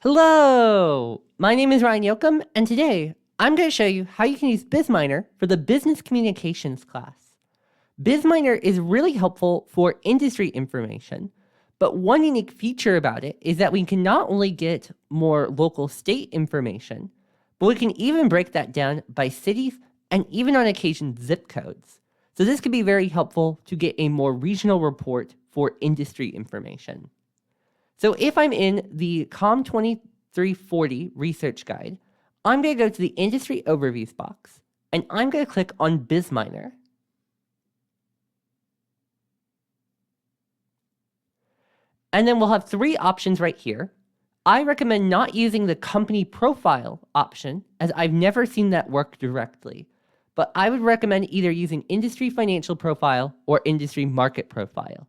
Hello! My name is Ryan Yoakum, and today I'm going to show you how you can use BizMiner for the Business Communications class. BizMiner is really helpful for industry information, but one unique feature about it is that we can not only get more local state information, but we can even break that down by cities and even on occasion zip codes. So this could be very helpful to get a more regional report for industry information. So if I'm in the COM 2340 research guide, I'm going to go to the industry overviews box, and I'm going to click on BizMiner. And then we'll have three options right here. I recommend not using the company profile option, as I've never seen that work directly. But I would recommend either using industry financial profile or industry market profile.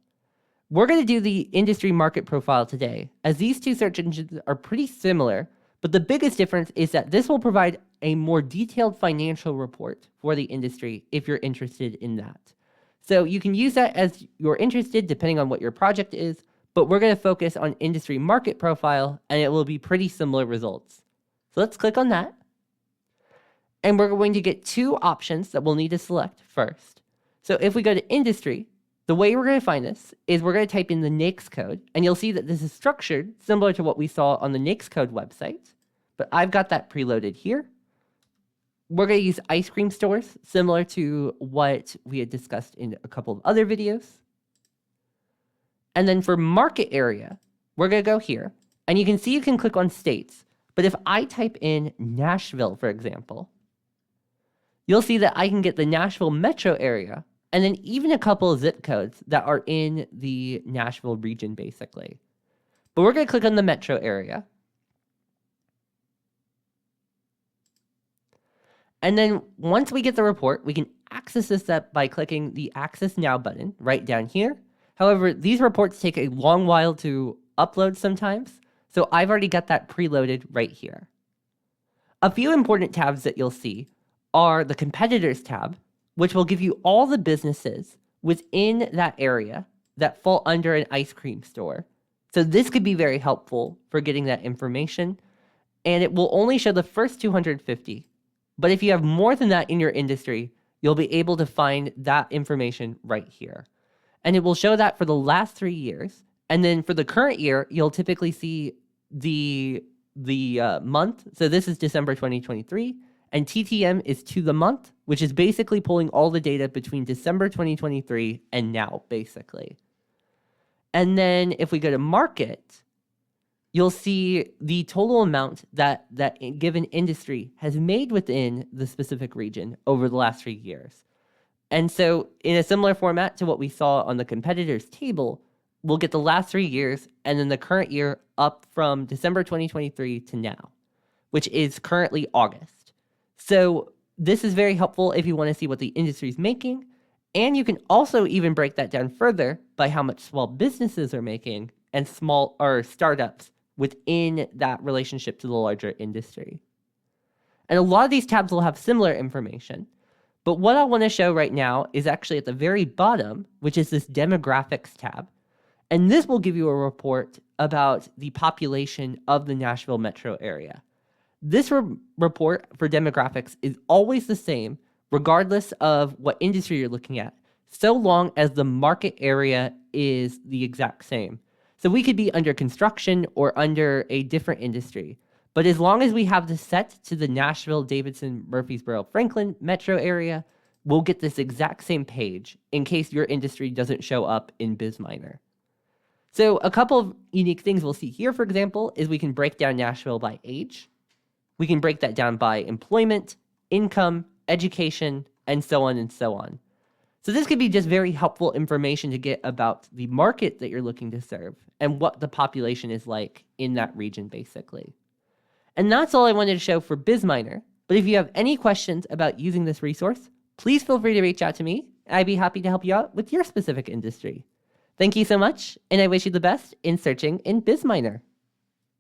We're going to do the industry market profile today, as these two search engines are pretty similar, but the biggest difference is that this will provide a more detailed financial report for the industry if you're interested in that. So you can use that as you're interested depending on what your project is, but we're going to focus on industry market profile, and it will be pretty similar results. So let's click on that. And we're going to get two options that we'll need to select first. So if we go to industry, the way we're going to find this is we're going to type in the NAICS code, and you'll see that this is structured similar to what we saw on the NAICS code website, but I've got that preloaded here. We're going to use ice cream stores, similar to what we had discussed in a couple of other videos. And then for market area, we're going to go here, and you can see you can click on states, but if I type in Nashville, for example, you'll see that I can get the Nashville metro area, and then even a couple of zip codes that are in the Nashville region, basically. But we're going to click on the metro area. And then once we get the report, we can access this up by clicking the Access Now button right down here. However, these reports take a long while to upload sometimes, so I've already got that preloaded right here. A few important tabs that you'll see are the Competitors tab, which will give you all the businesses within that area that fall under an ice cream store. So this could be very helpful for getting that information, and it will only show the first 250. But if you have more than that in your industry, you'll be able to find that information right here. And it will show that for the last 3 years. And then for the current year, you'll typically see the month. So this is December 2023. And TTM is to the month, which is basically pulling all the data between December 2023 and now, basically. And then if we go to market, you'll see the total amount that given industry has made within the specific region over the last 3 years. And so in a similar format to what we saw on the competitors table, we'll get the last 3 years and then the current year up from December 2023 to now, which is currently August. So this is very helpful if you want to see what the industry is making, and you can also even break that down further by how much small businesses are making and small or startups within that relationship to the larger industry. And a lot of these tabs will have similar information, but what I want to show right now is actually at the very bottom, which is this demographics tab. And this will give you a report about the population of the Nashville metro area. This report for demographics is always the same, regardless of what industry you're looking at, so long as the market area is the exact same. So we could be under construction or under a different industry, but as long as we have this set to the Nashville, Davidson, Murfreesboro, Franklin metro area, we'll get this exact same page in case your industry doesn't show up in BizMiner. So a couple of unique things we'll see here, for example, is we can break down Nashville by age. We can break that down by employment, income, education, and so on and so on. So this could be just very helpful information to get about the market that you're looking to serve and what the population is like in that region, basically. And that's all I wanted to show for BizMiner. But if you have any questions about using this resource, please feel free to reach out to me. I'd be happy to help you out with your specific industry. Thank you so much, and I wish you the best in searching in BizMiner.